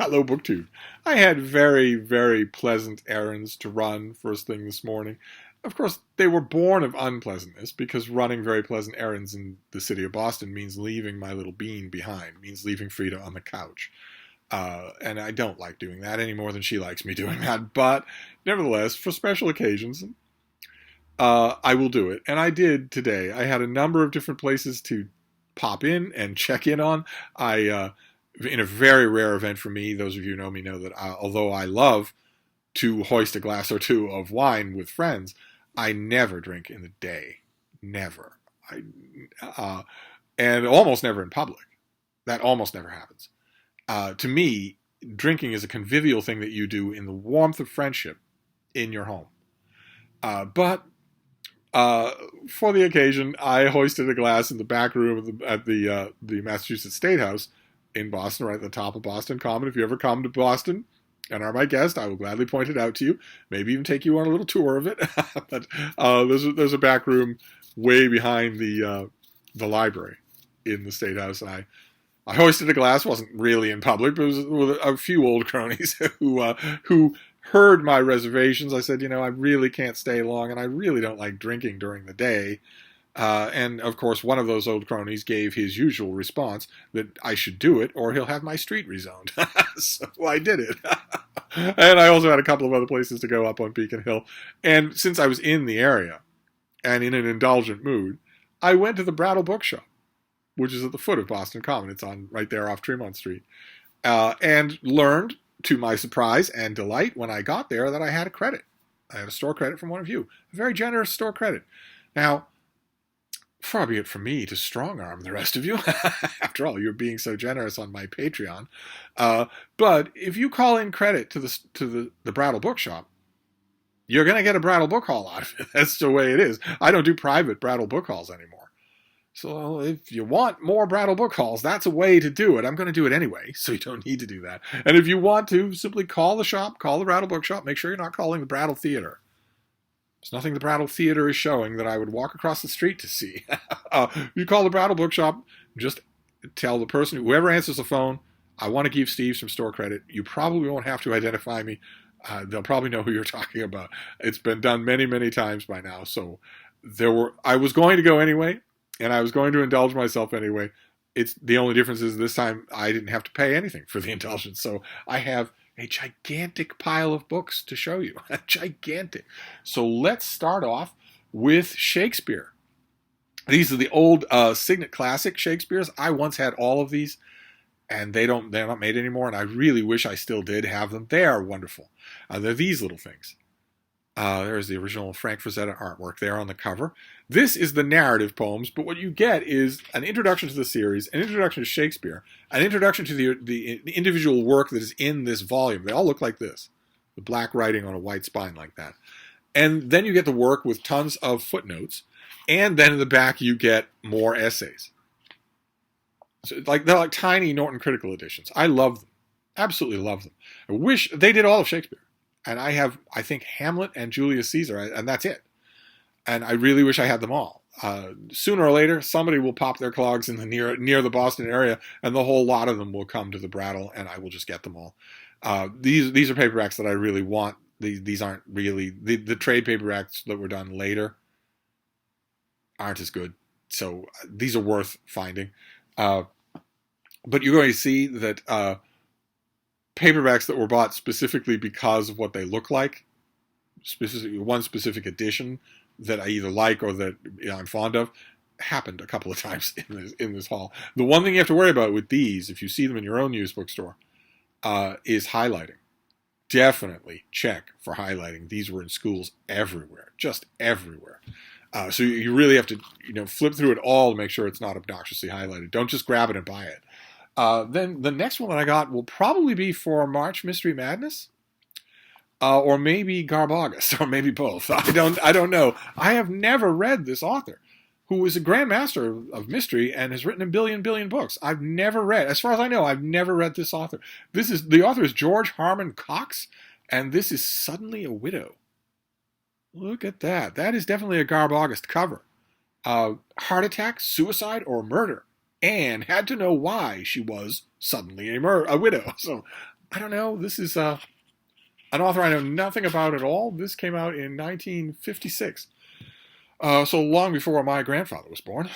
Hello, BookTube. I had very, very pleasant errands to run first thing this morning. Of course, they were born of unpleasantness because running very pleasant errands in the city of Boston means leaving my little bean behind, means leaving Frida on the couch. And I don't like doing that any more than she likes me doing that. But nevertheless, for special occasions, I will do it. And I did today. I had a number of different places to pop in and check in on. In a very rare event for me, those of you who know me know that although I love to hoist a glass or two of wine with friends, I never drink in the day. Never. And almost never in public. That almost never happens. To me, drinking is a convivial thing that you do in the warmth of friendship in your home. But for the occasion, I hoisted a glass in the back room at the Massachusetts State House in Boston, right at the top of Boston Common. If you ever come to Boston and are my guest, I will gladly point it out to you. Maybe even take you on a little tour of it. But there's a back room way behind the library in the State House, and I hoisted a glass. Wasn't really in public, but it was with a few old cronies who heard my reservations. I said, I really can't stay long, and I really don't like drinking during the day. And, of course, one of those old cronies gave his usual response that I should do it or he'll have my street rezoned. So I did it. And I also had a couple of other places to go up on Beacon Hill. And since I was in the area and in an indulgent mood, I went to the Brattle Bookshop, which is at the foot of Boston Common. It's on right there off Tremont Street. And learned, to my surprise and delight, when I got there, that I had a credit. I had a store credit from one of you. A very generous store credit. Now, far be it from me to strong-arm the rest of you. After all, you're being so generous on my Patreon. But if you call in credit to the Brattle Bookshop, you're going to get a Brattle book haul out of it. That's the way it is. I don't do private Brattle book hauls anymore. So if you want more Brattle book hauls, that's a way to do it. I'm going to do it anyway, so you don't need to do that. And if you want to, simply call the shop, call the Brattle Bookshop. Make sure you're not calling the Brattle Theater. There's nothing the Brattle Theater is showing that I would walk across the street to see. You call the Brattle Bookshop, just tell the person, whoever answers the phone, I want to give Steve some store credit. You probably won't have to identify me. They'll probably know who you're talking about. It's been done many, many times by now. So I was going to go anyway, and I was going to indulge myself anyway. The only difference is this time I didn't have to pay anything for the indulgence. So I have a gigantic pile of books to show you. Gigantic. So let's start off with Shakespeare. These are the old Signet Classic Shakespeares. I once had all of these, and they're not made anymore, and I really wish I still did have them. They are wonderful. They're these little things. There's the original Frank Frazetta artwork there on the cover. This is the narrative poems, but what you get is an introduction to the series, an introduction to Shakespeare, an introduction to the individual work that is in this volume. They all look like this, the black writing on a white spine like that. And then you get the work with tons of footnotes, and then in the back you get more essays. So they're like tiny Norton Critical editions. I love them, absolutely love them. I wish they did all of Shakespeare. And I have, I think, Hamlet and Julius Caesar, and that's it. And I really wish I had them all. Sooner or later, somebody will pop their clogs in the near the Boston area, and the whole lot of them will come to the Brattle, and I will just get them all. These are paperbacks that I really want. These aren't really the trade paperbacks that were done later aren't as good. So these are worth finding. But you're going to see that paperbacks that were bought specifically because of what they look like, specifically one specific edition that I either like or that I'm fond of, happened a couple of times in this haul. The one thing you have to worry about with these, if you see them in your own used bookstore, is highlighting. Definitely check for highlighting. These were in schools everywhere, just everywhere. So you really have to flip through it all to make sure it's not obnoxiously highlighted. Don't just grab it and buy it. Then the next one that I got will probably be for March Mystery Madness, or maybe Garb August, or maybe both. I don't know. I have never read this author, who is a grandmaster of mystery and has written a billion books. I've never read, as far as I know, I've never read this author. The author is George Harmon Cox, and this is Suddenly a Widow. Look at that. That is definitely a Garb August cover. Heart attack, suicide, or murder. Anne had to know why she was suddenly a widow. So I don't know. This is an author I know nothing about at all. This came out in 1956, so long before my grandfather was born.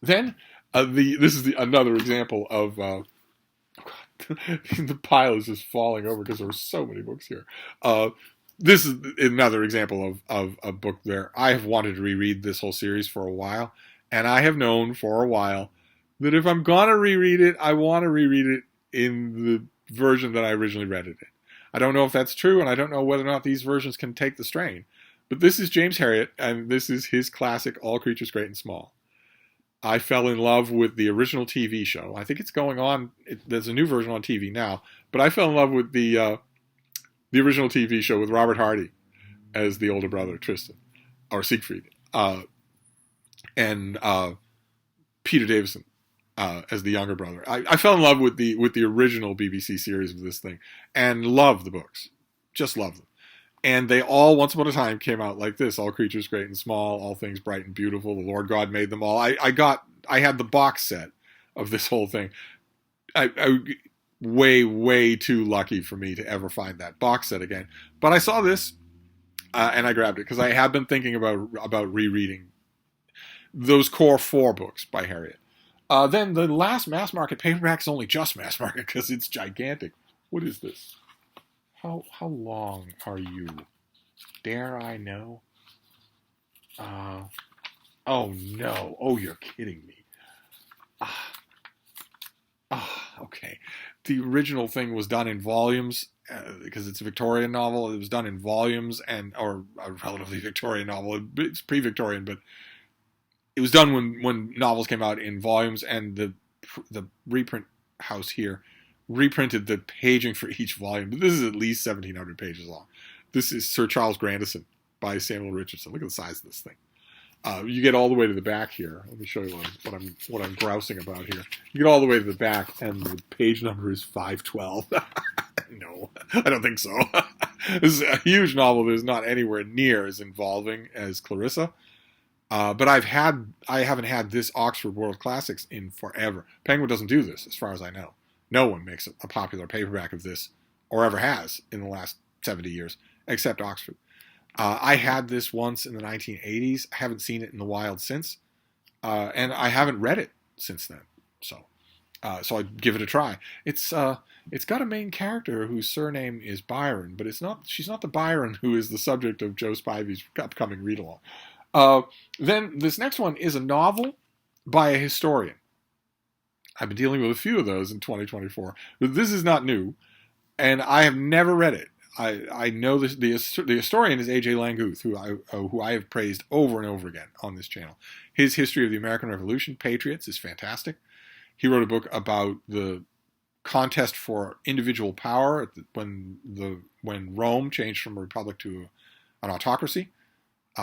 This is another example of the pile is just falling over because there were so many books here. This is another example of a book where I have wanted to reread this whole series for a while, and I have known for a while that if I'm gonna reread it, I want to reread it in the version that I originally read it in. I don't know if that's true, and I don't know whether or not these versions can take the strain. But this is James Herriot, and this is his classic All Creatures Great and Small. I fell in love with the original TV show. I think it's going on. There's a new version on TV now, but I fell in love with the original TV show with Robert Hardy as the older brother, Tristan, or Siegfried, and Peter Davison as the younger brother. I fell in love with the original BBC series of this thing and loved the books. Just loved them. And they all, once upon a time, came out like this: All Creatures Great and Small, All Things Bright and Beautiful, The Lord God Made Them All. I had the box set of this whole thing. I way too lucky for me to ever find that box set again. But I saw this, and I grabbed it, because I have been thinking about rereading those core 4 books by Herriot. Then the last mass market paperback is only just mass market because it's gigantic. What is this? How long are you? Dare I know? Oh no! Oh, you're kidding me. Okay. The original thing was done in volumes because it's a Victorian novel. It was done in volumes or a relatively Victorian novel. It's pre-Victorian, but it was done when novels came out in volumes, and the reprint house here reprinted the paging for each volume. This is at least 1,700 pages long. This is Sir Charles Grandison by Samuel Richardson. Look at the size of this thing. You get all the way to the back here. Let me show you what I'm grousing about here. You get all the way to the back, and the page number is 512. No, I don't think so. This is a huge novel that is not anywhere near as involving as Clarissa. But I haven't had this Oxford World Classics in forever. Penguin doesn't do this, as far as I know. No one makes a popular paperback of this, or ever has, in the last 70 years, except Oxford. I had this once in the 1980s. I haven't seen it in the wild since, and I haven't read it since then. So I'd give it a try. It's got a main character whose surname is Byron, but she's not the Byron who is the subject of Joe Spivey's upcoming read-along. Then this next one is a novel by a historian. I've been dealing with a few of those in 2024, but this is not new, and I have never read it. I know the historian is A.J. Langou, who I have praised over and over again on this channel. His history of the American Revolution, Patriots, is fantastic. He wrote a book about the contest for individual power when Rome changed from a republic to an autocracy,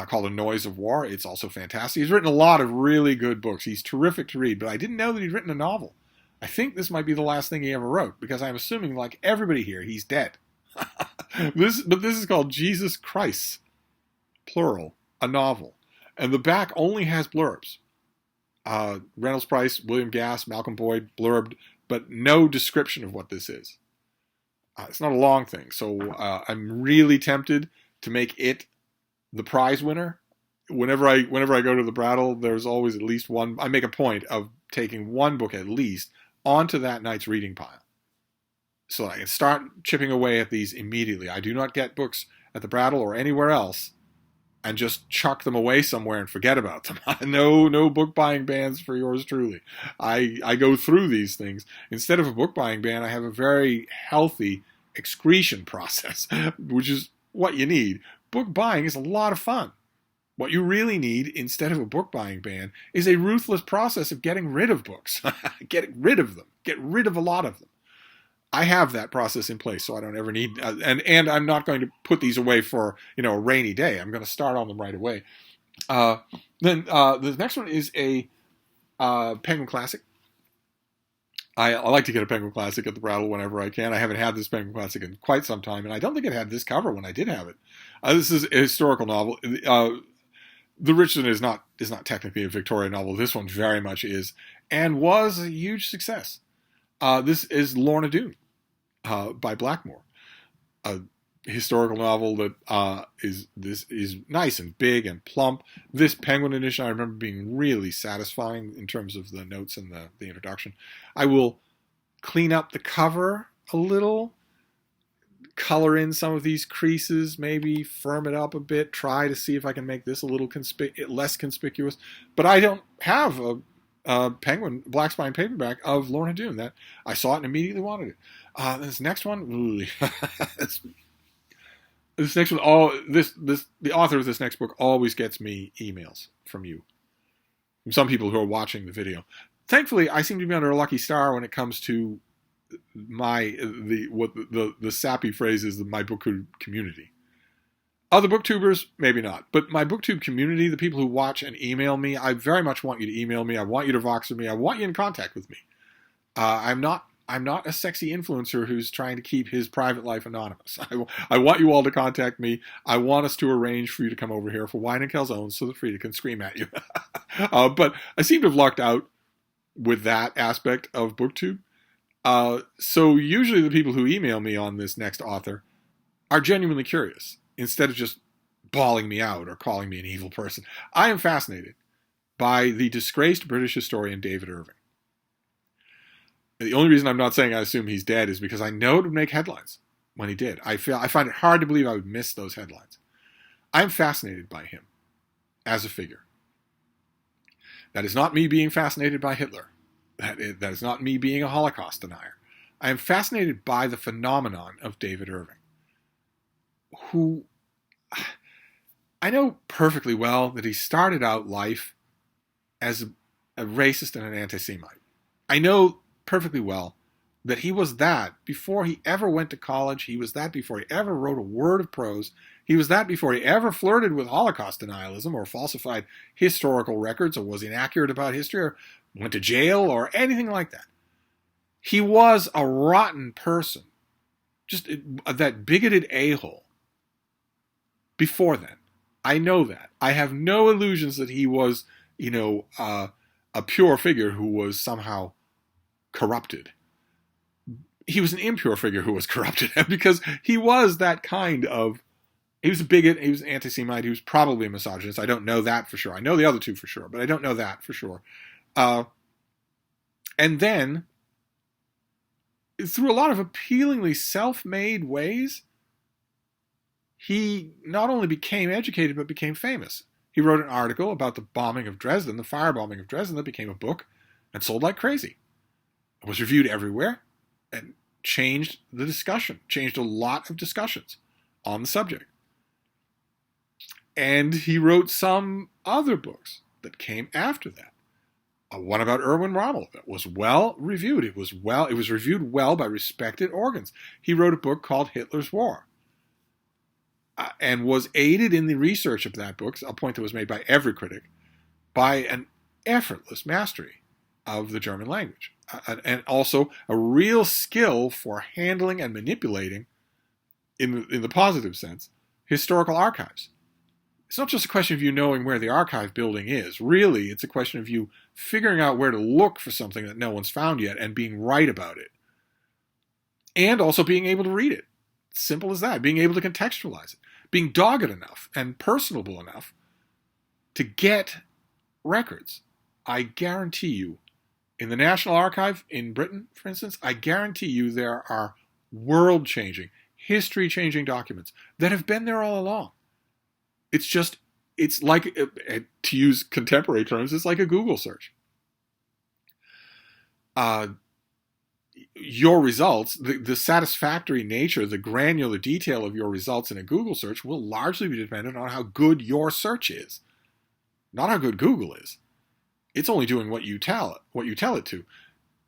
called A Noise of War. It's also fantastic. He's written a lot of really good books. He's terrific to read, but I didn't know that he'd written a novel. I think this might be the last thing he ever wrote, because I'm assuming, like everybody here, he's dead. This is called Jesus Christ, plural, a novel. And the back only has blurbs. Reynolds Price, William Gass, Malcolm Boyd blurbed, but no description of what this is. It's not a long thing, so I'm really tempted to make it the prize winner. Whenever I go to the Brattle, there's always at least one. I make a point of taking one book at least onto that night's reading pile, so I can start chipping away at these immediately. I do not get books at the Brattle or anywhere else and just chuck them away somewhere and forget about them. No book buying bans for yours truly. I go through these things. Instead of a book buying ban, I have a very healthy excretion process, which is what you need. Book buying is a lot of fun. What you really need, instead of a book buying ban, is a ruthless process of getting rid of books. Getting rid of them. Get rid of a lot of them. I have that process in place, so I don't ever need, and I'm not going to put these away for a rainy day. I'm going to start on them right away. Then the next one is a Penguin Classic. I like to get a Penguin Classic at the Brattle whenever I can. I haven't had this Penguin Classic in quite some time, and I don't think it had this cover when I did have it. This is a historical novel. The Richardson is not technically a Victorian novel. This one very much is, and was a huge success. This is Lorna Doone. by Blackmore, a historical novel that is nice and big and plump. This Penguin edition I remember being really satisfying in terms of the notes and the introduction. I will clean up the cover a little, color in some of these creases, maybe firm it up a bit, try to see if I can make this a little less conspicuous. But I don't have a Penguin Black Spine paperback of Lorna Doone. That I saw it and immediately wanted it. This next one, this next one, the author of this next book always gets me emails from you, from some people who are watching the video. Thankfully, I seem to be under a lucky star when it comes to the sappy phrase is my booktube community. Other booktubers, maybe not, but my booktube community, the people who watch and email me, I very much want you to email me. I want you to Voxer me. I want you in contact with me. I'm not a sexy influencer who's trying to keep his private life anonymous. I want you all to contact me. I want us to arrange for you to come over here for Wine and Calzones so that Frida can scream at you. But I seem to have lucked out with that aspect of booktube. So usually the people who email me on this next author are genuinely curious, instead of just bawling me out or calling me an evil person. I am fascinated by the disgraced British historian David Irving. The only reason I'm not saying I assume he's dead is because I know it would make headlines when he did. I find it hard to believe I would miss those headlines. I'm fascinated by him as a figure. That is not me being fascinated by Hitler. That is not me being a Holocaust denier. I am fascinated by the phenomenon of David Irving, who I know perfectly well that he started out life as a racist and an anti-Semite. I know perfectly well that he was that before he ever went to college. He was that before he ever wrote a word of prose. He was that before he ever flirted with Holocaust denialism or falsified historical records or was inaccurate about history or went to jail or anything like that. He was a rotten person, just that bigoted a-hole. Before then, I know that. I have no illusions that he was, a pure figure who was somehow corrupted. He was an impure figure who was corrupted because he was that kind of. He was a bigot. He was an anti-Semite. He was probably a misogynist. I don't know that for sure. I know the other two for sure, but I don't know that for sure. And then, through a lot of appealingly self-made ways, he not only became educated, but became famous. He wrote an article about the bombing of Dresden, the firebombing of Dresden, that became a book and sold like crazy. It was reviewed everywhere and changed the discussion, changed a lot of discussions on the subject. And he wrote some other books that came after that. One about Erwin Rommel that was well reviewed. It was reviewed well by respected organs. He wrote a book called Hitler's War, and was aided in the research of that book, a point that was made by every critic, by an effortless mastery of the German language, and also a real skill for handling and manipulating, in the positive sense, historical archives. It's not just a question of you knowing where the archive building is. Really, it's a question of you figuring out where to look for something that no one's found yet and being right about it. And also being able to read it. Simple as that. Being able to contextualize it. Being dogged enough and personable enough to get records. I guarantee you, in the National Archive in Britain, for instance, I guarantee you there are world-changing, history-changing documents that have been there all along. It's like, to use contemporary terms, it's like a Google search. Your results, the satisfactory nature, the granular detail of your results in a Google search will largely be dependent on how good your search is, not how good Google is. It's only doing what you tell it to.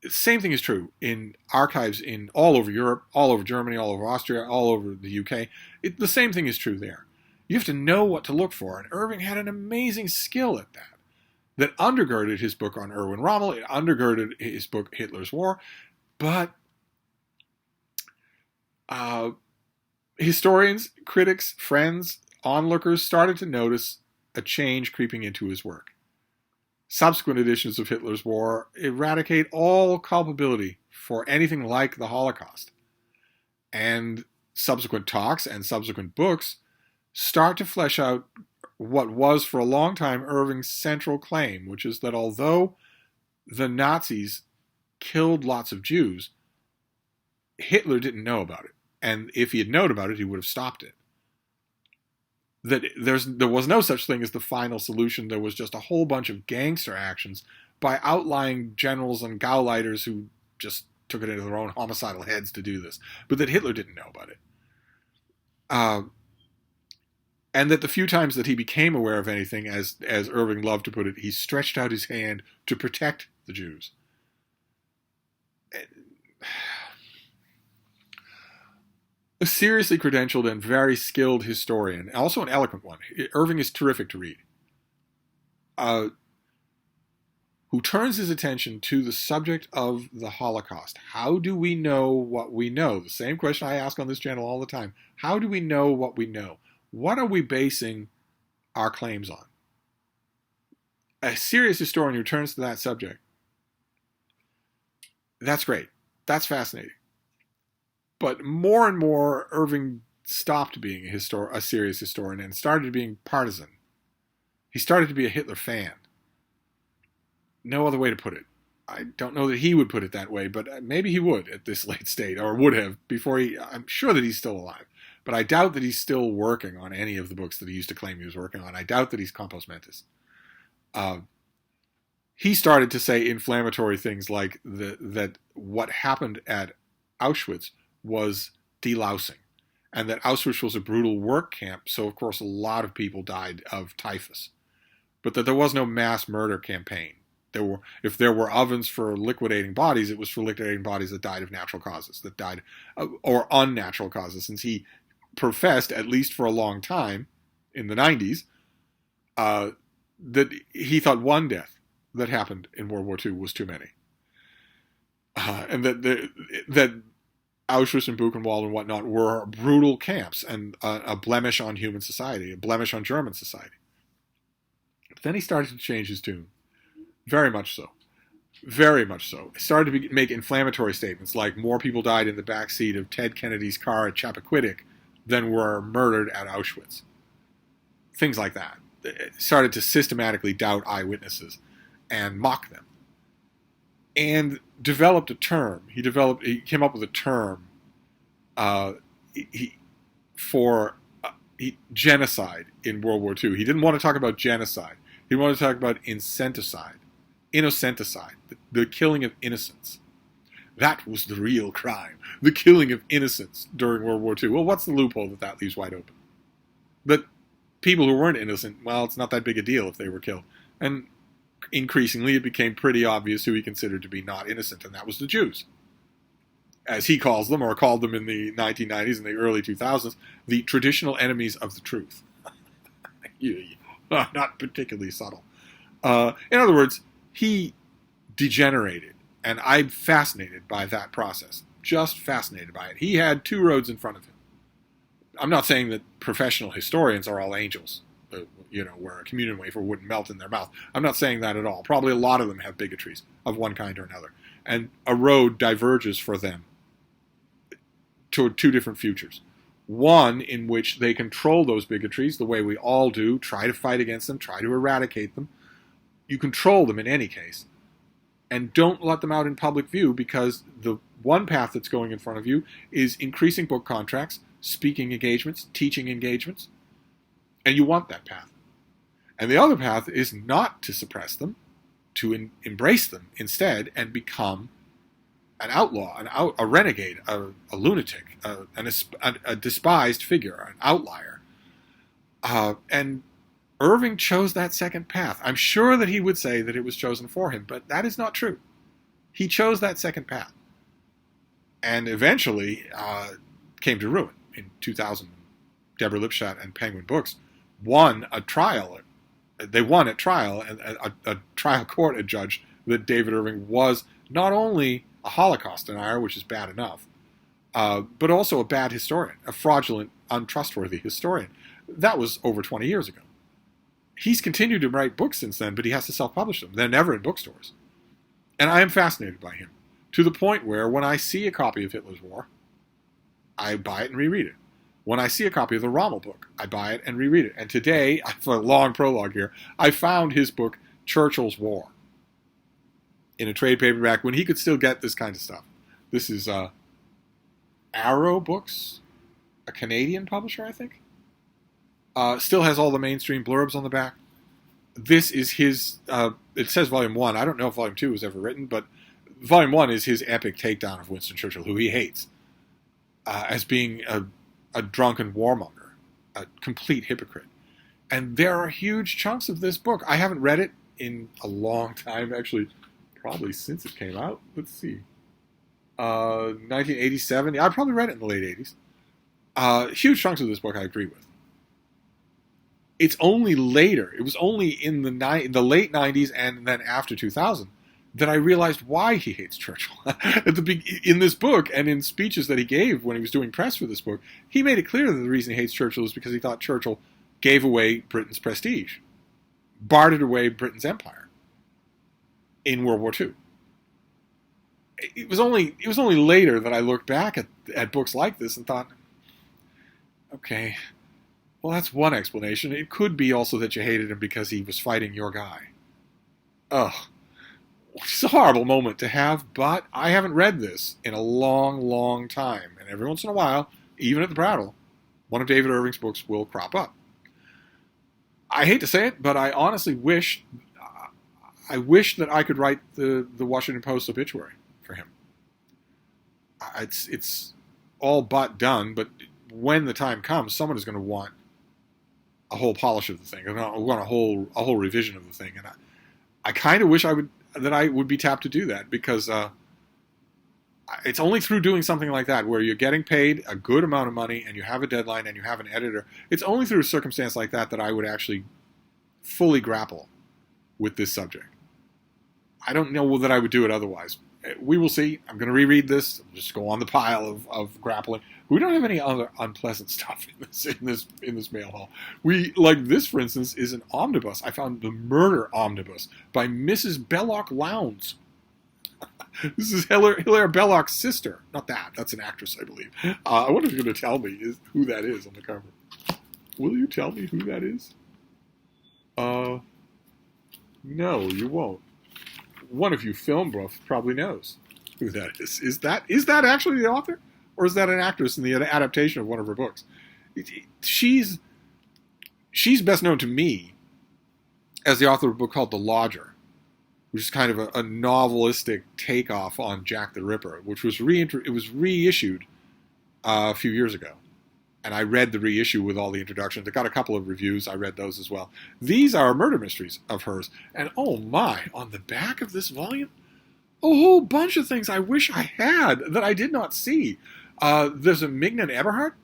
The same thing is true in archives in all over Europe, all over Germany, all over Austria, all over the UK. The same thing is true there. You have to know what to look for, and Irving had an amazing skill at that undergirded his book on Erwin Rommel, it undergirded his book Hitler's War, but historians, critics, friends, onlookers started to notice a change creeping into his work. Subsequent editions of Hitler's War eradicate all culpability for anything like the Holocaust. and subsequent talks and subsequent books start to flesh out what was for a long time Irving's central claim, which is that although the Nazis killed lots of Jews, Hitler didn't know about it. And if he had known about it, he would have stopped it. That there was no such thing as the final solution. There was just a whole bunch of gangster actions by outlying generals and Gauleiters who just took it into their own homicidal heads to do this. But that Hitler didn't know about it. And that the few times that he became aware of anything, as Irving loved to put it, he stretched out his hand to protect the Jews. A seriously credentialed and very skilled historian, also an eloquent one. Irving is terrific to read. Who turns his attention to the subject of the Holocaust. How do we know what we know? The same question I ask on this channel all the time. How do we know what we know? What are we basing our claims on? A serious historian who turns to that subject. That's great. That's fascinating. But more and more, Irving stopped being a serious historian and started being partisan. He started to be a Hitler fan. No other way to put it. I don't know that he would put it that way, but maybe he would at this late stage, or would have before I'm sure that he's still alive. But I doubt that he's still working on any of the books that he used to claim he was working on. I doubt that he's compos mentis. He started to say inflammatory things like that what happened at Auschwitz was delousing, and that Auschwitz was a brutal work camp, so of course a lot of people died of typhus. But that there was no mass murder campaign. If there were ovens for liquidating bodies, it was for liquidating bodies that died of natural causes, that died, or unnatural causes, since he professed, at least for a long time, in the 90s, that he thought one death that happened in World War II was too many. And that Auschwitz and Buchenwald and whatnot were brutal camps and a blemish on human society, a blemish on German society. But then he started to change his tune. Very much so. Very much so. He started to make inflammatory statements like more people died in the backseat of Ted Kennedy's car at Chappaquiddick than were murdered at Auschwitz. Things like that. It started to systematically doubt eyewitnesses and mock them. And developed a term. He came up with a term for genocide in World War II. He didn't want to talk about genocide. He wanted to talk about incenticide, the killing of innocents. That was the real crime, the killing of innocents during World War II. Well, what's the loophole that leaves wide open? But people who weren't innocent, well, it's not that big a deal if they were killed. And increasingly, it became pretty obvious who he considered to be not innocent, and that was the Jews. As he calls them, or called them in the 1990s and the early 2000s, the traditional enemies of the truth. Not particularly subtle. In other words, he degenerated, and I'm fascinated by that process. Just fascinated by it. He had two roads in front of him. I'm not saying that professional historians are all angels, where a communion wafer wouldn't melt in their mouth. I'm not saying that at all. Probably a lot of them have bigotries of one kind or another. And a road diverges for them toward two different futures. One in which they control those bigotries the way we all do, try to fight against them, try to eradicate them. You control them in any case. And don't let them out in public view, because the one path that's going in front of you is increasing book contracts, speaking engagements, teaching engagements. And you want that path. And the other path is not to suppress them, to embrace them instead and become an outlaw, a renegade, a lunatic, a despised figure, an outlier. And Irving chose that second path. I'm sure that he would say that it was chosen for him, but that is not true. He chose that second path. And eventually came to ruin. In 2000, Deborah Lipstadt and Penguin Books won a trial. They won at trial, and a trial court adjudged that David Irving was not only a Holocaust denier, which is bad enough, but also a bad historian, a fraudulent, untrustworthy historian. That was over 20 years ago. He's continued to write books since then, but he has to self-publish them. They're never in bookstores. And I am fascinated by him, to the point where when I see a copy of Hitler's War, I buy it and reread it. When I see a copy of the Rommel book, I buy it and reread it. And today, for a long prologue here, I found his book, Churchills War, in a trade paperback when he could still get this kind of stuff. This is Arrow Books, a Canadian publisher, I think. Still has all the mainstream blurbs on the back. This is his, it says Volume 1. I don't know if Volume 2 was ever written, but Volume 1 is his epic takedown of Winston Churchill, who he hates, as being a drunken warmonger, a complete hypocrite. And there are huge chunks of this book. I haven't read it in a long time, actually, probably since it came out. Let's see. 1987. Yeah, I probably read it in the late 80s. Huge chunks of this book I agree with. It's only later, it was only in the late 90s and then after 2000 that I realized why he hates Churchill. In this book and in speeches that he gave when he was doing press for this book, he made it clear that the reason he hates Churchill is because he thought Churchill gave away Britain's prestige, bartered away Britain's empire in World War II. It was only later that I looked back at books like this and thought, okay, well, that's one explanation. It could be also that you hated him because he was fighting your guy. Ugh. It's a horrible moment to have, but I haven't read this in a long, long time. And every once in a while, even at the Brattle, one of David Irving's books will crop up. I hate to say it, but I honestly wish that I could write the Washington Post obituary for him. It's all but done, but when the time comes, someone is going to want a whole polish of the thing. I want a whole revision of the thing, and I kind of wish I would be tapped to do that, because it's only through doing something like that, where you're getting paid a good amount of money and you have a deadline and you have an editor. It's only through a circumstance like that that I would actually fully grapple with this subject. I don't know that I would do it otherwise. We will see. I'm going to reread this. I'll just go on the pile of grappling. We don't have any other unpleasant stuff in this mail haul. We, like this, for instance, is an omnibus. I found the Murder Omnibus by Mrs. Belloc Lowndes. This is Hilaire Belloc's sister. Not that. That's an actress, I believe. I wonder if you're going to tell me who that is on the cover. Will you tell me who that is? No, you won't. One of you film buffs probably knows who that is. Is that actually the author? Or is that an actress in the adaptation of one of her books? She's best known to me as the author of a book called The Lodger, which is kind of a novelistic takeoff on Jack the Ripper, which was reissued a few years ago. And I read the reissue with all the introductions. It got a couple of reviews. I read those as well. These are murder mysteries of hers. And oh my, on the back of this volume, a whole bunch of things I wish I had that I did not see. There's a Mignon Eberhardt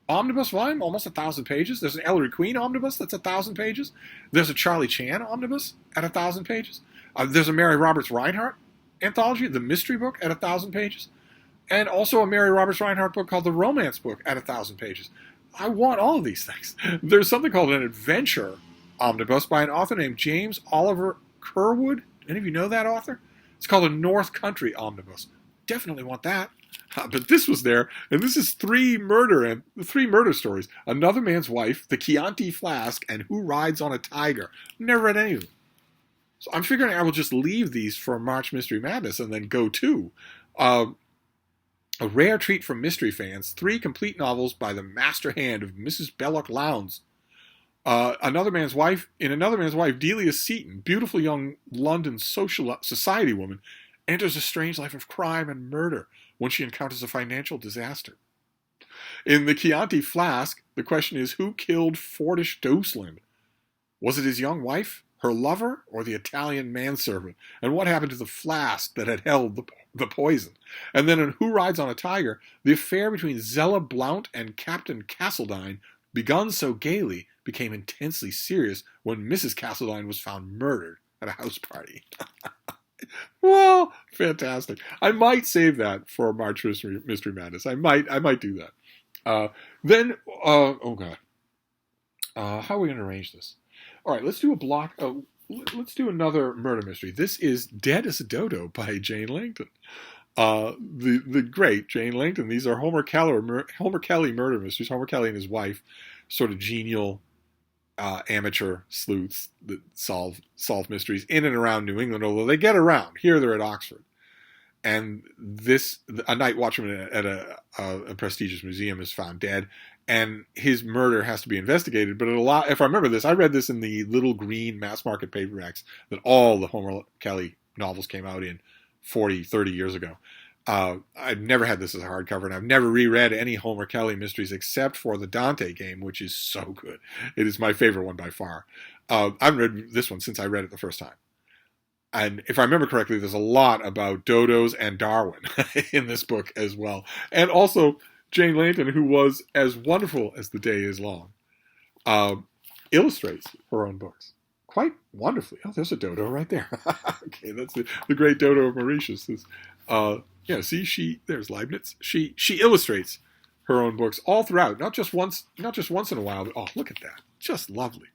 omnibus volume, almost 1,000 pages. There's an Ellery Queen omnibus that's 1,000 pages. There's a Charlie Chan omnibus at 1,000 pages. There's a Mary Roberts Reinhardt anthology, the mystery book, at 1,000 pages. And also a Mary Roberts Reinhardt book called The Romance Book at 1,000 pages. I want all of these things. There's something called an adventure omnibus by an author named James Oliver Curwood. Any of you know that author? It's called a North Country omnibus. Definitely want that. But this was there, and this is three murder stories. Another Man's Wife, The Chianti Flask, and Who Rides on a Tiger. Never read any of them. So I'm figuring I will just leave these for March Mystery Madness and then go to a rare treat from mystery fans, 3 complete novels by the master hand of Mrs. Belloc Lowndes. Another Man's Wife. In Another Man's Wife, Delia Seaton, beautiful young London society woman, enters a strange life of crime and murder when she encounters a financial disaster. In The Chianti Flask, the question is, who killed Fordish Doseland? Was it his young wife, her lover, or the Italian manservant? And what happened to the flask that had held the poison? And then in Who Rides on a Tiger, the affair between Zella Blount and Captain Castledine, begun so gaily, became intensely serious when Mrs. Castledine was found murdered at a house party. Well, fantastic. I might save that for March Mystery Madness. I might do that. Oh God. How are we going to arrange this? All right, let's do a block. Let's do another murder mystery. This is Dead as a Dodo by Jane Langton. The great Jane Langton. These are Homer Kelly murder mysteries. Homer Kelly and his wife, sort of genial amateur sleuths that solve mysteries in and around New England. Although they get around here, they're at Oxford, and a night watchman at a prestigious museum is found dead, and his murder has to be investigated. But if I remember this, I read this in the little green mass market paperbacks that all the Homer Kelly novels came out in 40, 30 years ago. I've never had this as a hardcover, and I've never reread any Homer Kelly mysteries except for the Dante game, which is so good. It is my favorite one by far. I haven't read this one since I read it the first time. And if I remember correctly, there's a lot about dodos and Darwin in this book as well. And also Jane Langton, who was as wonderful as the day is long, illustrates her own books quite wonderfully. Oh, there's a dodo right there. Okay, that's the great Dodo of Mauritius. See, there's Leibniz. She illustrates her own books all throughout, not just once in a while, but oh, look at that. Just lovely.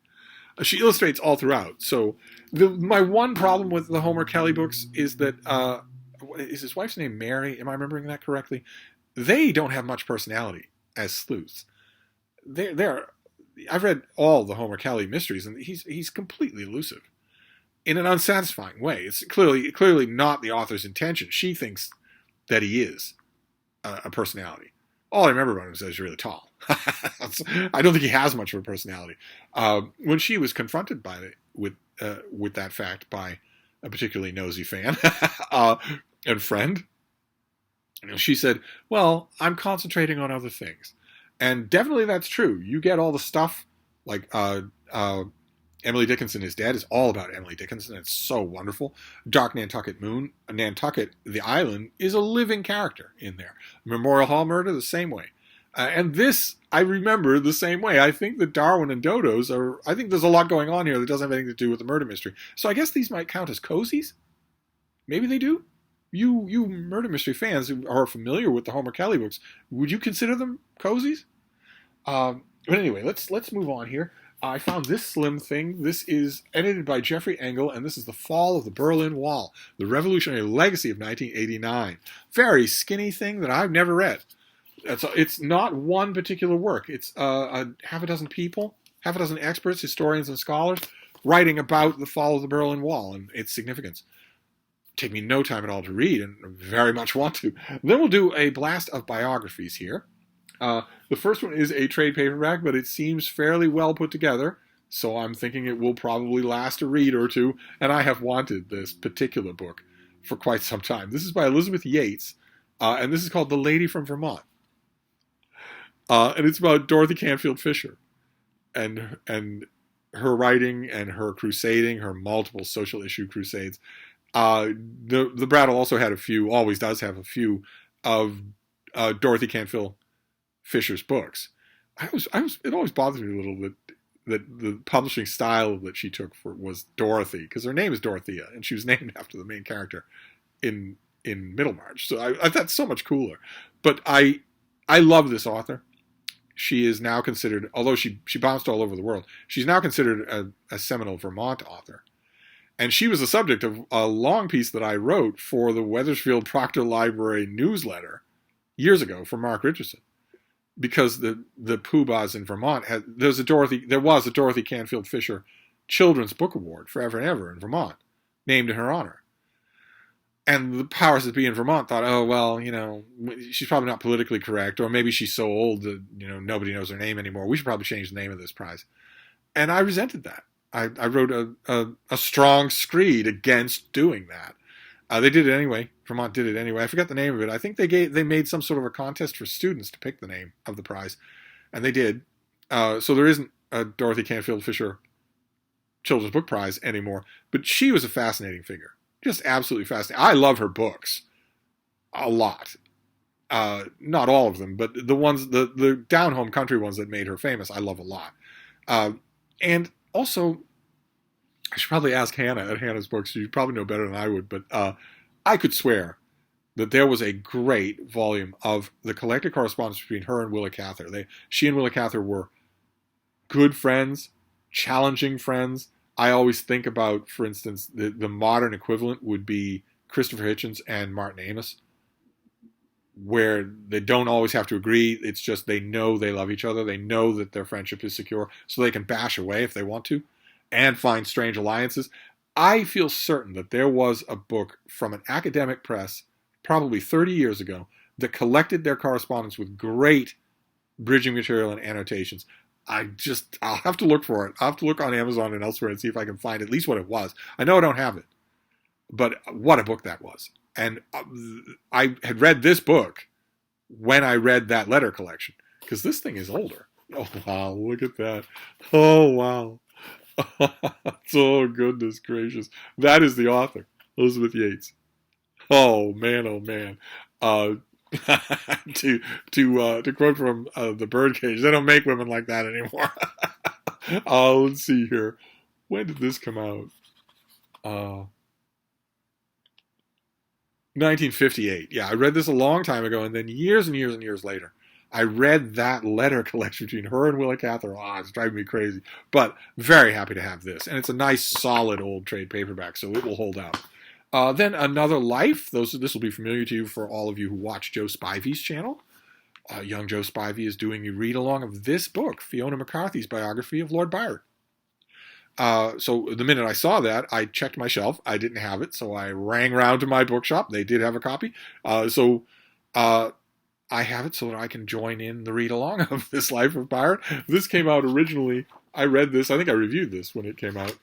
She illustrates all throughout. So my one problem with the Homer Kelly books is that, is his wife's name Mary? Am I remembering that correctly? They don't have much personality as sleuths. I've read all the Homer Kelly mysteries, and he's completely elusive in an unsatisfying way. It's clearly not the author's intention. She thinks that he is a personality. All I remember about him is that he's really tall. I don't think he has much of a personality. When she was confronted with that fact by a particularly nosy fan and friend, she said, "Well, I'm concentrating on other things," and definitely that's true. You get all the stuff like Emily Dickinson is Dead is all about Emily Dickinson. It's so wonderful. Dark Nantucket Moon, Nantucket, the island, is a living character in there. Memorial Hall Murder, the same way. And this, I remember the same way. I think that Darwin and Dodos I think there's a lot going on here that doesn't have anything to do with the murder mystery. So I guess these might count as cozies? Maybe they do? You murder mystery fans who are familiar with the Homer Kelly books, would you consider them cozies? But anyway, let's move on here. I found this slim thing. This is edited by Jeffrey Engel, and this is The Fall of the Berlin Wall, The Revolutionary Legacy of 1989. Very skinny thing that I've never read. It's not one particular work. It's half a dozen people, half a dozen experts, historians, and scholars writing about the fall of the Berlin Wall and its significance. Take me no time at all to read, and very much want to. Then we'll do a blast of biographies here. The first one is a trade paperback, but it seems fairly well put together, so I'm thinking it will probably last a read or two, and I have wanted this particular book for quite some time. This is by Elizabeth Yates, and this is called The Lady from Vermont. And it's about Dorothy Canfield Fisher and her writing and her crusading, her multiple social issue crusades. The Brattle also had always does have a few of Dorothy Canfield Fisher's books. It always bothers me a little bit that the publishing style that she took was Dorothy, because her name is Dorothea, and she was named after the main character in Middlemarch. So I thought so much cooler. But I love this author. She is now considered, although she bounced all over the world, she's now considered a seminal Vermont author. And she was the subject of a long piece that I wrote for the Wethersfield Proctor Library newsletter years ago for Mark Richardson. Because the Poobahs in Vermont there was a Dorothy Canfield Fisher Children's Book Award forever and ever in Vermont, named in her honor. And the powers that be in Vermont thought, oh, well, she's probably not politically correct, or maybe she's so old that, nobody knows her name anymore. We should probably change the name of this prize. And I resented that. I wrote a strong screed against doing that. They did it anyway. Vermont did it anyway. I forgot the name of it. I think they made some sort of a contest for students to pick the name of the prize, and they did. So there isn't a Dorothy Canfield Fisher Children's Book Prize anymore. But she was a fascinating figure, just absolutely fascinating. I love her books a lot. Not all of them, but the ones, the down home country ones that made her famous, I love a lot. And also, I should probably ask Hannah at Hannah's Books. She'd probably know better than I would, but I could swear that there was a great volume of the collected correspondence between her and Willa Cather. She and Willa Cather were good friends, challenging friends. I always think about, for instance, the modern equivalent would be Christopher Hitchens and Martin Amis. where they don't always have to agree. It's just they know they love each other. They know that their friendship is secure, so they can bash away if they want to and find strange alliances. I feel certain that there was a book from an academic press probably 30 years ago that collected their correspondence with great bridging material and annotations. I'll have to look for it. I'll have to look on Amazon and elsewhere and see if I can find at least what it was. I know I don't have it, but what a book that was. And I had read this book when I read that letter collection, because this thing is older. Oh, wow, look at that. Oh, wow. Oh, goodness gracious. That is the author, Elizabeth Yates. Oh, man, oh, man. To quote from The Birdcage, they don't make women like that anymore. Let's see here. When did this come out? 1958. Yeah, I read this a long time ago, and then years and years and years later, I read that letter collection between her and Willa Cather. Oh, it's driving me crazy. But very happy to have this. And it's a nice, solid old trade paperback, so it will hold out. Then Another Life. This will be familiar to you for all of you who watch Joe Spivey's channel. Young Joe Spivey is doing a read-along of this book, Fiona McCarthy's biography of Lord Byron. So the minute I saw that, I checked my shelf. I didn't have it, so I rang round to my bookshop. They did have a copy. So I have it so that I can join in the read-along of this Life of Byron. This came out originally. I read this. I think I reviewed this when it came out.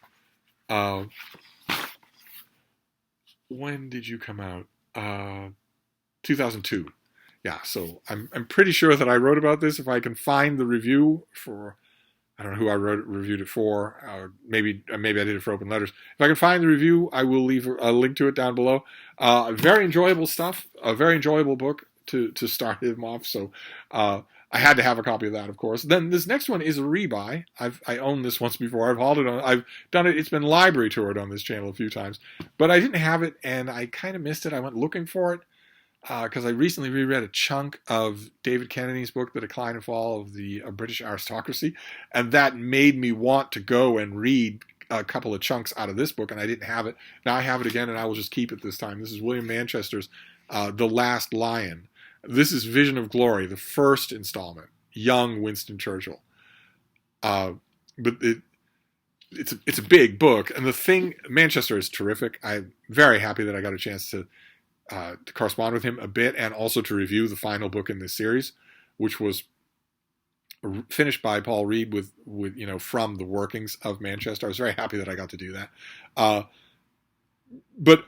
When did you come out? 2002. Yeah, so I'm pretty sure that I wrote about this. If I can find the review for, I don't know who I reviewed it for. Maybe I did it for Open Letters. If I can find the review, I will leave a link to it down below. Very enjoyable stuff. A very enjoyable book to start him off. So I had to have a copy of that, of course. Then this next one is a rebuy. I owned this once before. I've done it. It's been library toured on this channel a few times, but I didn't have it, and I kind of missed it. I went looking for it because I recently reread a chunk of David Kennedy's book, The Decline and Fall of the British Aristocracy, and that made me want to go and read a couple of chunks out of this book, and I didn't have it. Now I have it again, and I will just keep it this time. This is William Manchester's The Last Lion. This is Vision of Glory, the first installment, young Winston Churchill. But it's a big book, and the thing, Manchester is terrific. I'm very happy that I got a chance to correspond with him a bit, and also to review the final book in this series, which was finished by Paul Reed with from the workings of Manchester. I was very happy that I got to do that. But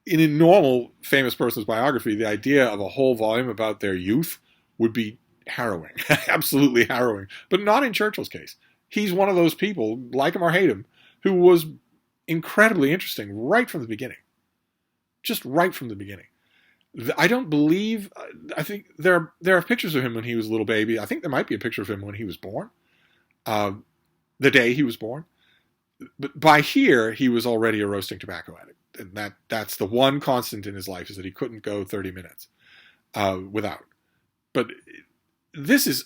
in a normal famous person's biography, the idea of a whole volume about their youth would be harrowing, absolutely harrowing. But not in Churchill's case. He's one of those people, like him or hate him, who was incredibly interesting right from the beginning. Just right from the beginning. I don't believe, I think there are pictures of him when he was a little baby. I think there might be a picture of him when he was born, the day he was born. But by here, he was already a roasting tobacco addict. And that's the one constant in his life, is that he couldn't go 30 minutes without. But this is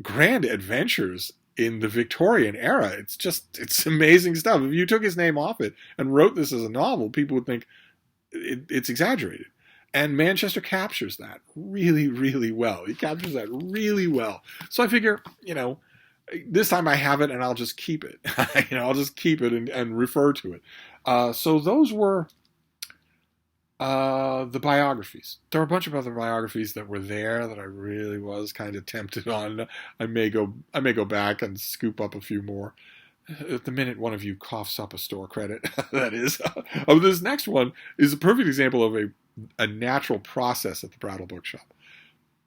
grand adventures in the Victorian era. It's amazing stuff. If you took his name off it and wrote this as a novel, people would think it's exaggerated. And Manchester captures that really, really well. He captures that really well. So I figure, this time I have it and I'll just keep it. I'll just keep it and refer to it. So those were the biographies. There were a bunch of other biographies that were there that I really was kind of tempted on. I may go back and scoop up a few more. At the minute one of you coughs up a store credit, that is. This next one is a perfect example of a natural process at the Brattle Bookshop.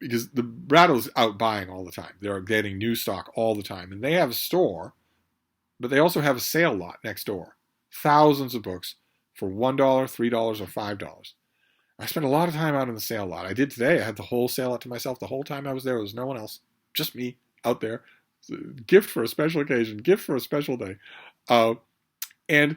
Because the Brattle's out buying all the time. They're getting new stock all the time. And they have a store, but they also have a sale lot next door. Thousands of books for $1, $3, or $5. I spent a lot of time out in the sale lot. I did today. I had the whole sale lot to myself. The whole time I was there, there was no one else. Just me out there. Gift for a special occasion. Gift for a special day. And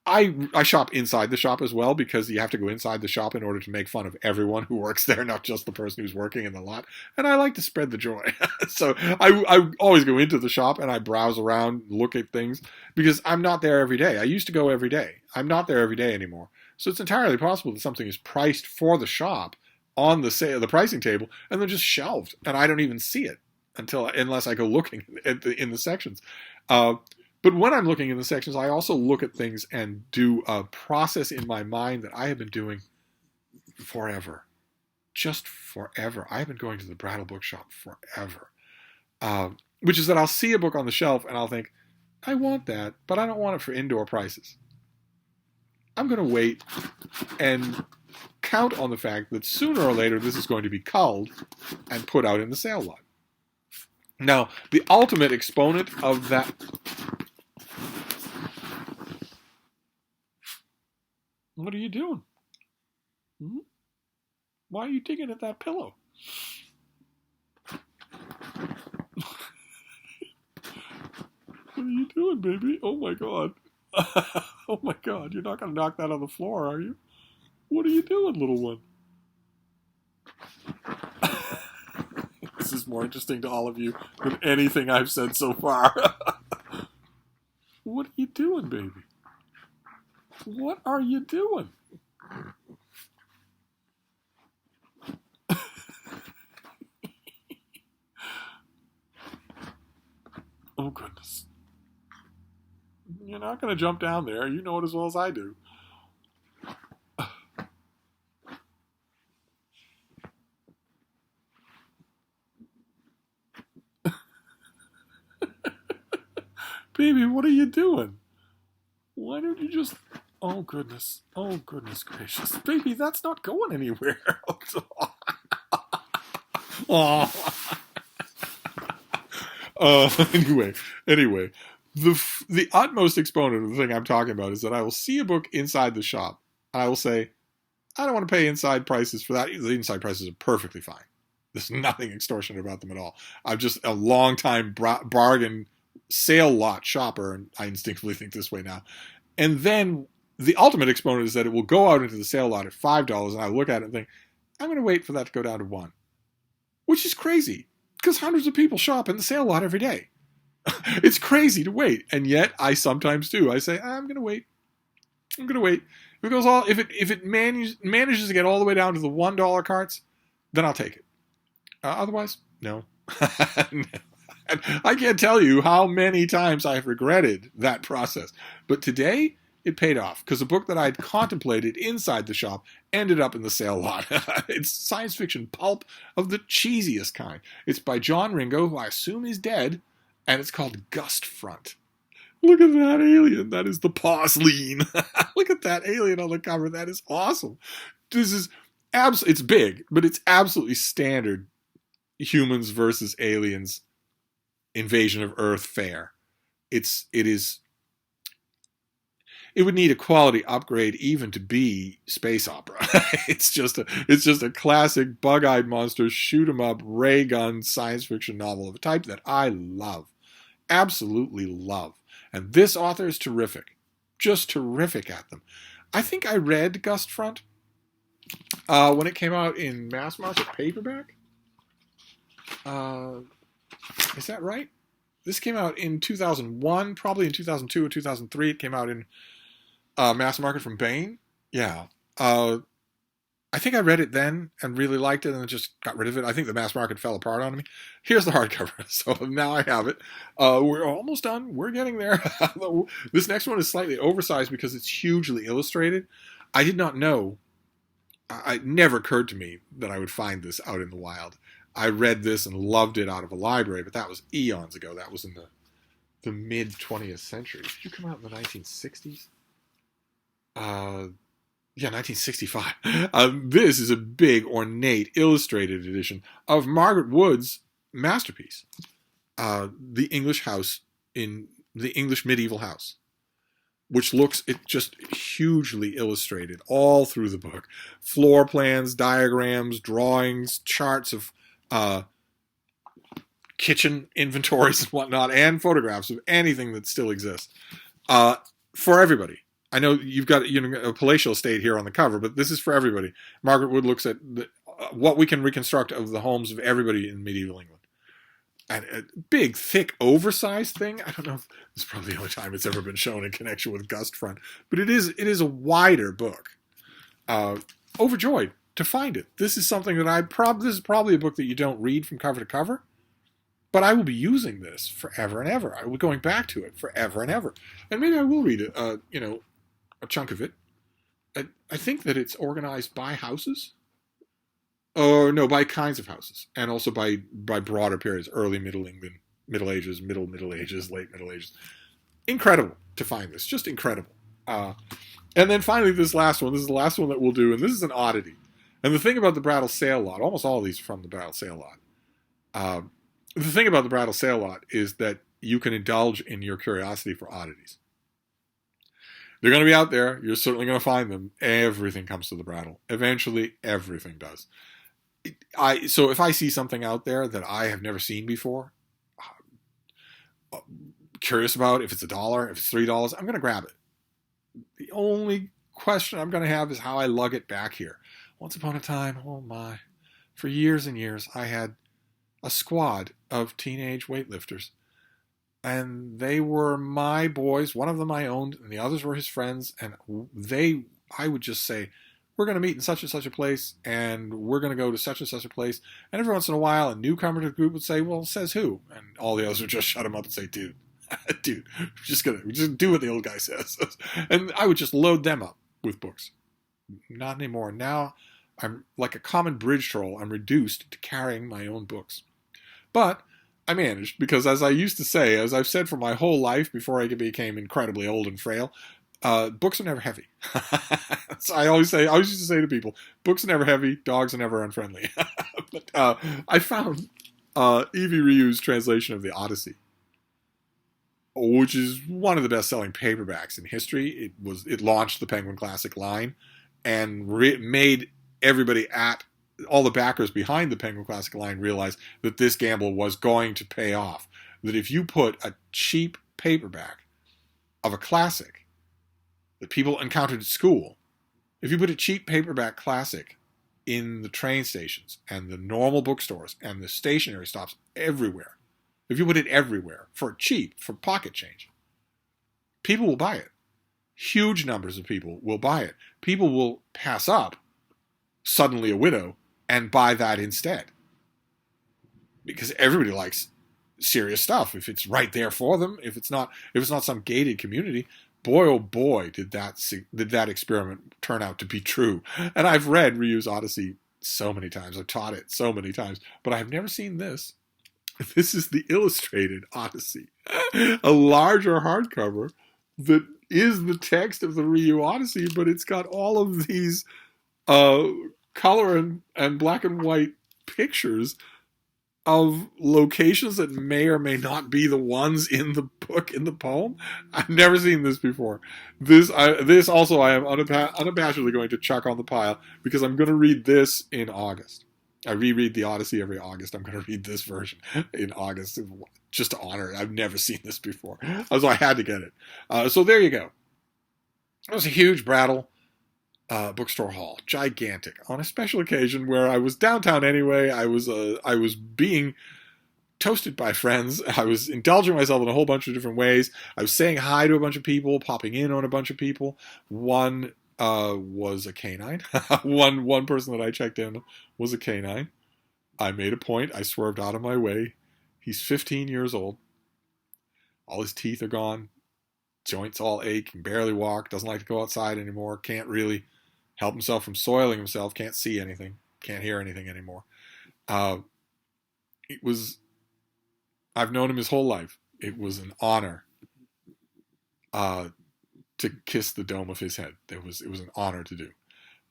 I shop inside the shop as well, because you have to go inside the shop in order to make fun of everyone who works there, not just the person who's working in the lot. And I like to spread the joy. So I always go into the shop and I browse around, look at things, because I'm not there every day. I used to go every day. I'm not there every day anymore. So it's entirely possible that something is priced for the shop on the pricing table, and then just shelved, and I don't even see it unless I go looking in the sections. But when I'm looking in the sections, I also look at things and do a process in my mind that I have been doing forever. Just forever. I've been going to the Brattle Bookshop forever. Which is that I'll see a book on the shelf and I'll think, I want that, but I don't want it for indoor prices. I'm going to wait and count on the fact that sooner or later this is going to be culled and put out in the sale lot. Now, the ultimate exponent of that... What are you doing? Hmm? Why are you digging at that pillow? What are you doing, baby? Oh my God. Oh my God. You're not going to knock that on the floor, are you? What are you doing, little one? This is more interesting to all of you than anything I've said so far. What are you doing, baby? What are you doing? Oh, goodness. You're not going to jump down there. You know it as well as I do. Baby, what are you doing? Why don't you just... Oh, goodness. Oh, goodness gracious. Baby, that's not going anywhere. Oh. Anyway, the utmost exponent of the thing I'm talking about is that I will see a book inside the shop, and I will say, I don't want to pay inside prices for that. The inside prices are perfectly fine. There's nothing extortionate about them at all. I'm just a long-time bargain sale lot shopper, and I instinctively think this way now. And then the ultimate exponent is that it will go out into the sale lot at $5, and I look at it and think, I'm going to wait for that to go down to $1, which is crazy because hundreds of people shop in the sale lot every day. It's crazy to wait, and yet I sometimes do. I say, I'm going to wait. I'm going to wait. If it goes all, if it manages to get all the way down to the $1 carts, then I'll take it. Otherwise, no. I can't tell you how many times I've regretted that process. But today, it paid off because a book that I'd contemplated inside the shop ended up in the sale lot. It's science fiction pulp of the cheesiest kind. It's by John Ringo, who I assume is dead, and it's called Gust Front. Look at that alien. That is the porcelain. Look at that alien on the cover. That is awesome. This is it's big, but it's absolutely standard humans versus aliens invasion of Earth fare. It would need a quality upgrade even to be space opera. It's just a classic bug-eyed monster shoot 'em up ray gun science fiction novel of a type that I love. Absolutely love. And this author is terrific. Just terrific at them. I think I read Gust Front when it came out in mass market paperback. Is that right? This came out in 2001, probably in 2002 or 2003. It came out in mass market from Baen. Yeah. I think I read it then and really liked it and then just got rid of it. I think the mass market fell apart on me. Here's the hardcover. So now I have it. We're almost done. We're getting there. This next one is slightly oversized because it's hugely illustrated. I did not know. It never occurred to me that I would find this out in the wild. I read this and loved it out of a library, but that was eons ago. That was in the mid-20th century. Did you come out in the 1960s? Yeah, 1965. This is a big, ornate, illustrated edition of Margaret Wood's masterpiece, The English House in the English Medieval House, which looks just hugely illustrated all through the book. Floor plans, diagrams, drawings, charts of kitchen inventories and whatnot, and photographs of anything that still exists for everybody. I know you've got a palatial estate here on the cover, but this is for everybody. Margaret Wood looks at what we can reconstruct of the homes of everybody in medieval England. And a big, thick, oversized thing. I don't know if this is probably the only time it's ever been shown in connection with Gust Front, but it is a wider book. Overjoyed. to find it. This is something that this is probably a book that you don't read from cover to cover, but I will be using this forever and ever. I will be going back to it forever and ever. And maybe I will read it, a chunk of it. I think that it's organized by houses. Or no, by kinds of houses. And also by broader periods. Early Middle England, Middle Ages, Middle Ages, late Middle Ages. Incredible to find this. Just incredible. And then finally this last one. This is the last one that we'll do. And this is an oddity. And the thing about the Brattle sale lot, almost all of these are from the Brattle sale lot. The thing about the Brattle sale lot is that you can indulge in your curiosity for oddities. They're going to be out there. You're certainly going to find them. Everything comes to the Brattle. Eventually, everything does. So if I see something out there that I have never seen before, curious about, if it's $1, if it's $3, I'm going to grab it. The only question I'm going to have is how I lug it back here. Once upon a time, oh my, for years and years, I had a squad of teenage weightlifters. And they were my boys. One of them I owned, and the others were his friends. And I would just say, we're going to meet in such and such a place, and we're going to go to such and such a place. And every once in a while, a newcomer to the group would say, well, says who? And all the others would just shut him up and say, dude, we're just do what the old guy says. And I would just load them up with books. Not anymore. Now, I'm like a common bridge troll. I'm reduced to carrying my own books. But I managed, because as I used to say, as I've said for my whole life before I became incredibly old and frail, books are never heavy. So I always used to say to people, books are never heavy, dogs are never unfriendly. But I found Evie Ryu's translation of the Odyssey, which is one of the best-selling paperbacks in history. It launched the Penguin Classic line and made everybody all the backers behind the Penguin Classic line realize that this gamble was going to pay off. That if you put a cheap paperback of a classic that people encountered at school, if you put a cheap paperback classic in the train stations and the normal bookstores and the stationery stops everywhere, if you put it everywhere for cheap, for pocket change, people will buy it. Huge numbers of people will buy it. People will pass up Suddenly a Widow and buy that instead. Because everybody likes serious stuff. If it's right there for them, if it's not some gated community, boy oh boy did that experiment turn out to be true. And I've read Ryu's Odyssey so many times. I've taught it so many times, but I've never seen this. This is the Illustrated Odyssey, a larger hardcover that is the text of the Ryu Odyssey, but it's got all of these color and black and white pictures of locations that may or may not be the ones in the book, in the poem. I've never seen this before. This also I am unabashedly going to chuck on the pile, because I'm going to read this in August. I reread the Odyssey every August. I'm going to read this version in August just to honor it. I've never seen this before, so I had to get it. So there you go. It was a huge Brattle bookstore haul, gigantic, on a special occasion where I was downtown anyway. I was being toasted by friends. I was indulging myself in a whole bunch of different ways. I was saying hi to a bunch of people, popping in on a bunch of people. One was a canine. one person that I checked in was a canine. I made a point. I swerved out of my way. He's 15 years old. All his teeth are gone. Joints all ache. Can barely walk. Doesn't like to go outside anymore. Can't really help himself from soiling himself. Can't see anything. Can't hear anything anymore. I've known him his whole life. It was an honor to kiss the dome of his head. It was an honor to do.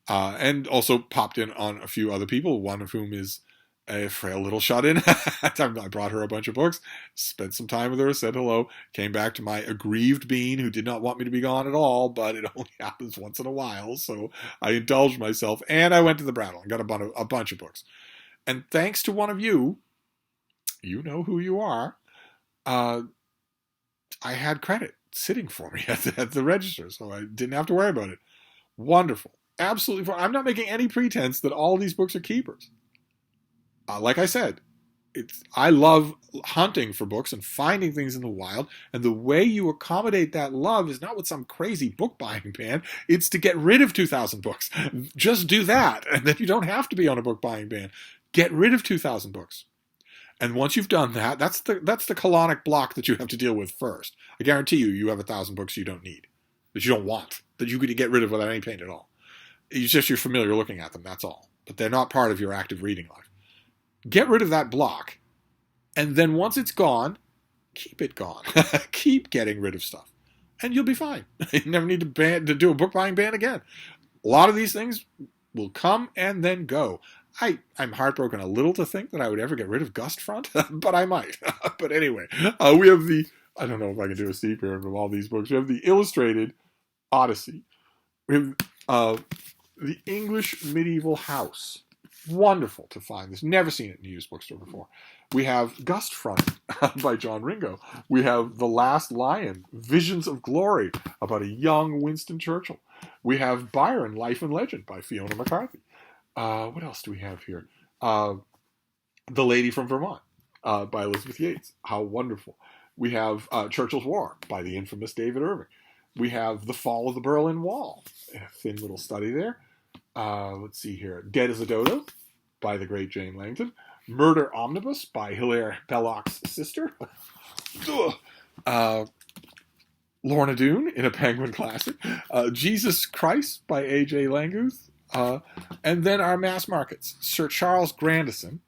And also popped in on a few other people, one of whom is a frail little shut-in. I brought her a bunch of books, spent some time with her, said hello, came back to my aggrieved being who did not want me to be gone at all, but it only happens once in a while, so I indulged myself, and I went to the Brattle and got a bunch of books. And thanks to one of you, you know who you are, I had credit sitting for me at the register, so I didn't have to worry about it. Wonderful. Absolutely fine. I'm not making any pretense that all these books are keepers. Like I said, I love hunting for books and finding things in the wild, and the way you accommodate that love is not with some crazy book buying ban. It's to get rid of 2,000 books. Just do that, and then you don't have to be on a book buying ban. Get rid of 2,000 books. And once you've done that, that's the colonic block that you have to deal with first. I guarantee you have 1,000 books you don't need, that you don't want, that you could get rid of without any pain at all. It's just you're familiar looking at them, that's all. But they're not part of your active reading life. Get rid of that block, and then once it's gone, keep it gone. Keep getting rid of stuff, and you'll be fine. You never need to do a book buying ban again. A lot of these things will come and then go. I'm heartbroken a little to think that I would ever get rid of Gust Front, but I might. But anyway, we have I don't know if I can do a secret of all these books. We have the Illustrated Odyssey. We have the English Medieval House. Wonderful to find this. Never seen it in a used bookstore before. We have Gust Front by John Ringo. We have The Last Lion, Visions of Glory, about a young Winston Churchill. We have Byron, Life and Legend by Fiona McCarthy. What else do we have here? The Lady from Vermont by Elizabeth Yates. How wonderful. We have Churchill's War by the infamous David Irving. We have The Fall of the Berlin Wall. A thin little study there. Let's see here. Dead as a Dodo by the great Jane Langton. Murder Omnibus by Hilaire Belloc's sister. Lorna Doone in a Penguin classic. Jesus Christ by A.J. Langou. And then our mass markets. Sir Charles Grandison,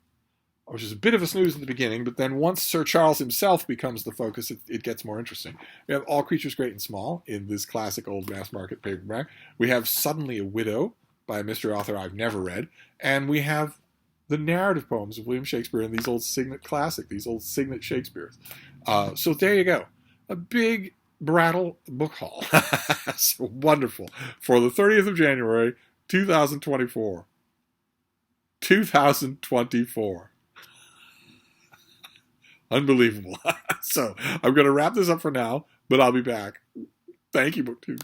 which is a bit of a snooze in the beginning, but then once Sir Charles himself becomes the focus, it gets more interesting. We have All Creatures Great and Small in this classic old mass market paperback. We have Suddenly a Widow by a mystery author I've never read. And we have the narrative poems of William Shakespeare in these old signet classic, these old signet Shakespeares. So there you go. A big Brattle book haul. So wonderful. For the 30th of January, 2024. 2024. Unbelievable. So I'm going to wrap this up for now, but I'll be back. Thank you, BookTube.